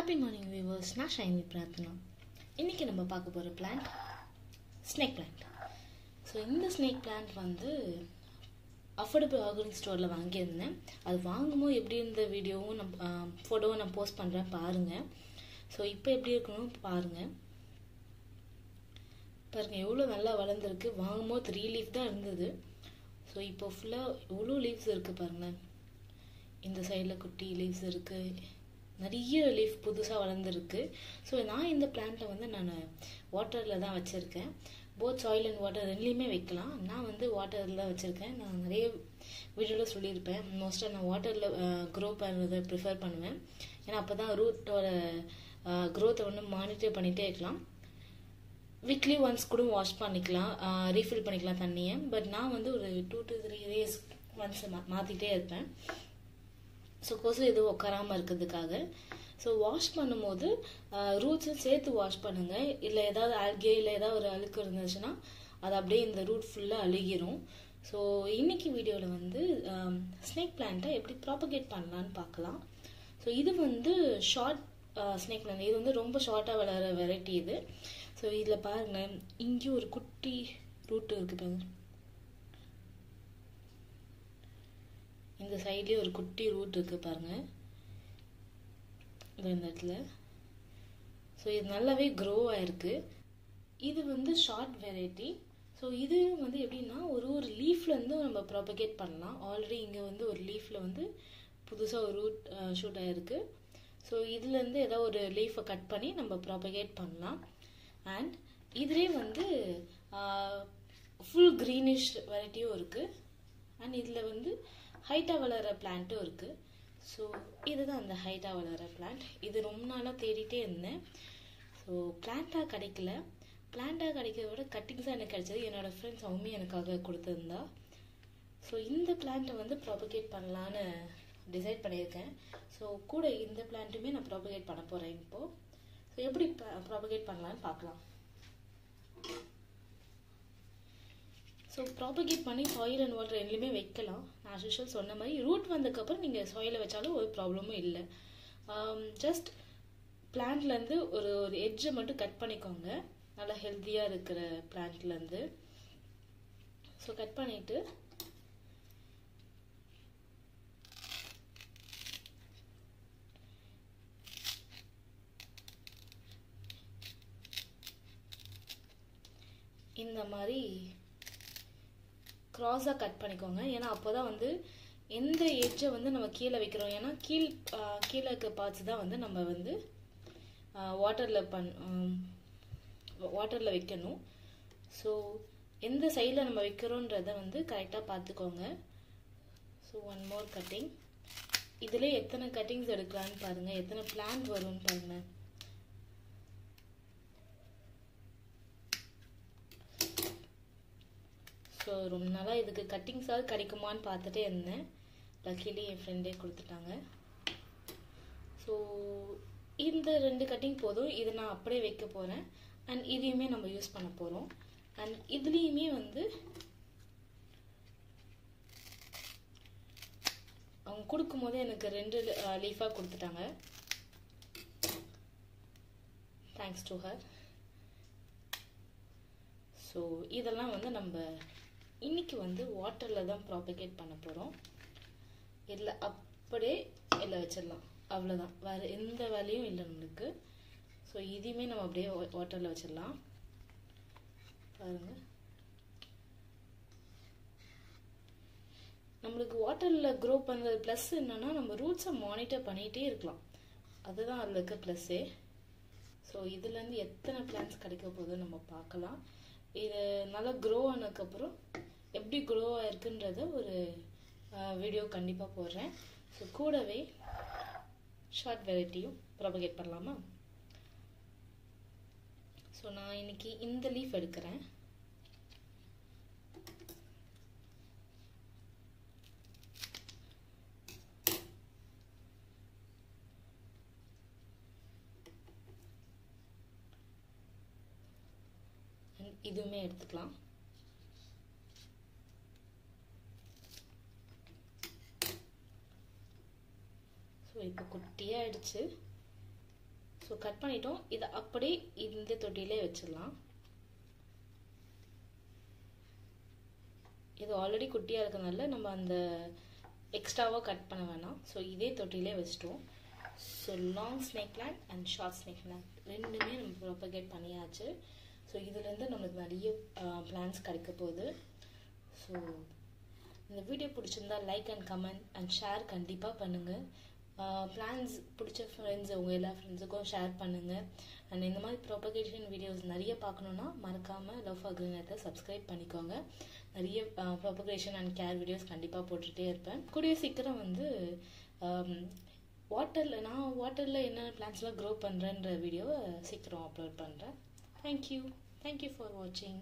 Happy morning viewers, நான் ஷைனி பிரார்த்தனா. இன்னைக்கு நம்ம பார்க்க போற பிளான்ட் ஸ்னேக் பிளான்ட். ஸோ இந்த ஸ்னேக் பிளான்ட் வந்து அஃபோர்டபுள் ஆர்கானிக் ஸ்டோரில் வாங்கியிருந்தேன். அது வாங்கும்போது எப்படி இருந்த வீடியோவும் ஃபோட்டோவும் நான் போஸ்ட் பண்ணுறேன் பாருங்கள். ஸோ இப்போ எப்படி இருக்கணும் பாருங்கள். பாருங்கள் எவ்வளோ நல்லா வளர்ந்துருக்கு. வாங்கும்போது 3 லீஃப் தான் இருந்தது. ஸோ இப்போ ஃபுல்லாக எவ்வளோ லீவ்ஸ் இருக்குது பாருங்களேன். இந்த சைடில் குட்டி லீவ்ஸ் இருக்குது, நிறைய லீஃப் புதுசாக வளர்ந்துருக்கு. ஸோ நான் இந்த பிளான்ட்டை வந்து நான் வாட்டரில் தான் வச்சுருக்கேன். போத் சாயில் அண்ட் வாட்டர் ரெண்டுலேயுமே வைக்கலாம். நான் வந்து வாட்டரில் தான் வச்சுருக்கேன். நான் நிறைய வீடியோவில் சொல்லியிருப்பேன். மோஸ்ட்டாக நான் வாட்டரில் க்ரோ பண்ணுறதை ப்ரிஃபர் பண்ணுவேன். ஏன்னா அப்போ தான் ரூட்டோட க்ரோத்தை வந்து மானிட்டர் பண்ணிகிட்டே இருக்கலாம். வீக்லி ஒன்ஸ் கூட வாஷ் பண்ணிக்கலாம், ரீஃபில் பண்ணிக்கலாம் தண்ணியை. பட் நான் வந்து ஒரு 2 to 3 days ஒன்ஸ் மாற்றிட்டே இருப்பேன். ஸோ கொசு எதுவும் உட்காராமல் இருக்கிறதுக்காக. ஸோ வாஷ் பண்ணும்போது ரூட்ஸும் சேர்த்து வாஷ் பண்ணுங்கள். இல்லை ஏதாவது ஆல்கே இல்லை ஏதாவது ஒரு அழுக்கு இருந்துச்சுன்னா அது அப்படியே இந்த ரூட் ஃபுல்லாக அழுகிரும். ஸோ இன்னைக்கு வீடியோவில் வந்து ஸ்னேக் பிளான்ட்டை எப்படி ப்ராபகேட் பண்ணலான்னு பார்க்கலாம். ஸோ இது வந்து ஷார்ட் ஸ்னேக் பிளான்ட். இது வந்து ரொம்ப ஷார்ட்டாக வளர வெரைட்டி இது. ஸோ இதில் பாருங்கள், இங்கேயும் ஒரு குட்டி ரூட் இருக்குது பாருங்க. இந்த சைட்லேயே ஒரு குட்டி ரூட் இருக்குது பாருங்கள் இந்த இடத்துல. ஸோ இது நல்லாவே க்ரோ ஆயிருக்கு. இது வந்து ஷார்ட் வெரைட்டி. ஸோ இது வந்து எப்படின்னா ஒரு லீஃப்லேருந்து நம்ம ப்ராபகேட் பண்ணலாம். ஆல்ரெடி இங்கே வந்து ஒரு லீஃபில் வந்து புதுசாக ஒரு ரூட் ஷூட் ஆகிருக்கு. ஸோ இதுலேருந்து ஏதோ ஒரு லீஃபை கட் பண்ணி நம்ம ப்ராபகேட் பண்ணலாம். அண்ட் இதுலேயே வந்து ஃபுல் க்ரீனிஷ் வெரைட்டியும் இருக்குது. அண்ட் இதில் வந்து ஹைட்டாக வளர பிளான்ட்டும் இருக்குது. ஸோ இதுதான் அந்த ஹைட்டாக வளர பிளான்ட். இது ரொம்ப நாளாக தேடிட்டே இருந்தேன். ஸோ பிளான்ட்டாக கிடைக்கல. பிளான்ட்டாக கிடைக்கிறத விட கட்டிங்ஸாக எனக்கு கிடைச்சது. என்னோடய ஃப்ரெண்ட்ஸ் அவங்களுமே எனக்காக கொடுத்துருந்தா. ஸோ இந்த பிளான்ட்டை வந்து ப்ராபகேட் பண்ணலான்னு டிசைட் பண்ணியிருக்கேன். ஸோ கூட இந்த பிளான்ட்டுமே நான் ப்ராபகேட் பண்ண போகிறேன் இப்போது. ஸோ எப்படி ப்ராபகேட் பண்ணலான்னு பார்க்கலாம். ஸோ ப்ராபகேட் பண்ணி சாயில் அண்ட் வாட்டர் ரெண்டுலேயுமே வைக்கலாம். நான் ஆஸ் யூஷுவல் சொன்ன மாதிரி ரூட் வந்ததுக்கப்புறம் நீங்கள் சாயிலை வச்சாலும் ஒரு ப்ராப்ளமும் இல்லை. ஜஸ்ட் பிளான்ட்லேருந்து ஒரு எட்ஜை மட்டும் கட் பண்ணிக்கோங்க, நல்லா ஹெல்த்தியாக இருக்கிற பிளான்ட்லேருந்து. ஸோ கட் பண்ணிவிட்டு இந்த மாதிரி க்ராஸாக கட் பண்ணிக்கோங்க. ஏன்னா அப்போ தான் வந்து எந்த எட்ஜை வந்து நம்ம கீழே வைக்கிறோம். ஏன்னா கீழே இருக்க பார்ட்ஸ் தான் வந்து நம்ம வந்து வாட்டரில் வைக்கணும். ஸோ எந்த சைடில் நம்ம வைக்கிறோன்றதை வந்து கரெக்டாக பார்த்துக்கோங்க. So one more cutting. இதில் எத்தனை கட்டிங்ஸ் எடுக்கலான்னு பாருங்கள், எத்தனை பிளான்ட் வரும்னு பாருங்கள். ஸோ ரொம்ப நாளாக இதுக்கு கட்டிங்ஸாவது கிடைக்குமான்னு பார்த்துட்டே இருந்தேன். லக்கிலி என் ஃப்ரெண்டே கொடுத்துட்டாங்க. ஸோ இந்த 2 கட்டிங் போதும். இதை நான் அப்படியே வைக்க போகிறேன். அண்ட் இதையுமே நம்ம யூஸ் பண்ண போகிறோம். அண்ட் இதுலேயுமே வந்து அவங்க கொடுக்கும் போதே எனக்கு 2 லீஃபாக கொடுத்துட்டாங்க. Thanks to her. ஸோ இதெல்லாம் வந்து நம்ம இன்னைக்கு வந்து வாட்டரில் தான் ப்ராபகேட் பண்ண போகிறோம். இதில் அப்படியே இல்லை வச்சிடலாம், அவ்வளோதான். வேறு எந்த வேலையும் இல்லை நம்மளுக்கு. ஸோ இதையுமே நம்ம அப்படியே வாட்டரில் வச்சிடலாம். பாருங்கள், நம்மளுக்கு வாட்டரில் க்ரோ பண்ணுறது ப்ளஸ் என்னென்னா நம்ம ரூட்ஸை மானிட்டர் பண்ணிகிட்டே இருக்கலாம். அதுதான் அதில் இருக்க ப்ளஸ்ஸே. ஸோ இதுலேருந்து எத்தனை பிளான்ட்ஸ் கிடைக்க போகுதுன்னு நம்ம பார்க்கலாம். இது நல்லா க்ரோ ஆனதுக்கப்புறம் எப்படி க்ரோ ஆயிருக்குன்றத ஒரு வீடியோ கண்டிப்பாக போடுறேன். ஸோ கூடவே ஷார்ட் வெரைட்டியும் ப்ராபகேட் பண்ணலாமா? ஸோ நான் இன்னைக்கு இந்த லீஃப் எடுக்கிறேன். இதுவுமே எடுத்துக்கலாம். ஸோ இப்போ குட்டியாக ஆயிடுச்சு. ஸோ கட் பண்ணிட்டோம். இதை அப்படியே இந்த தொட்டியிலே வச்சிடலாம். இது ஆல்ரெடி குட்டியாக இருக்கிறதுனால நம்ம அந்த எக்ஸ்ட்ராவாக கட் பண்ண வேணாம். ஸோ இதே தொட்டியிலே வச்சிட்டோம். So long snake plant and short snake plant ரெண்டுமே நம்ம ப்ராப்பகேட் பண்ணியாச்சு. ஸோ இதுலேருந்து நம்மளுக்கு நிறைய பிளான்ஸ் கிடைக்க போகுது. ஸோ இந்த வீடியோ பிடிச்சிருந்தா like and comment and share கண்டிப்பாக பண்ணுங்கள். பிளான்ஸ் பிடிச்ச ஃப்ரெண்ட்ஸ் உங்கள் எல்லா ஃப்ரெண்ட்ஸுக்கும் ஷேர் பண்ணுங்கள். அண்ட் இந்த மாதிரி ப்ராப்பகேஷன் வீடியோஸ் நிறைய பார்க்கணுன்னா மறக்காமல் லவ் ஃபார் கிரீன் எர்த்தை சப்ஸ்கிரைப் பண்ணிக்கோங்க. நிறைய ப்ராப்பகேஷன் அண்ட் கேர் வீடியோஸ் கண்டிப்பாக போட்டுகிட்டே இருப்பேன். கூடிய சீக்கிரம் வந்து வாட்டரில் என்னென்ன பிளான்ஸ்லாம் க்ரோ பண்ணுறேன்ற வீடியோவை சீக்கிரம் அப்லோட் பண்ணுறேன். தேங்க்யூ ஃபார் வாட்சிங்.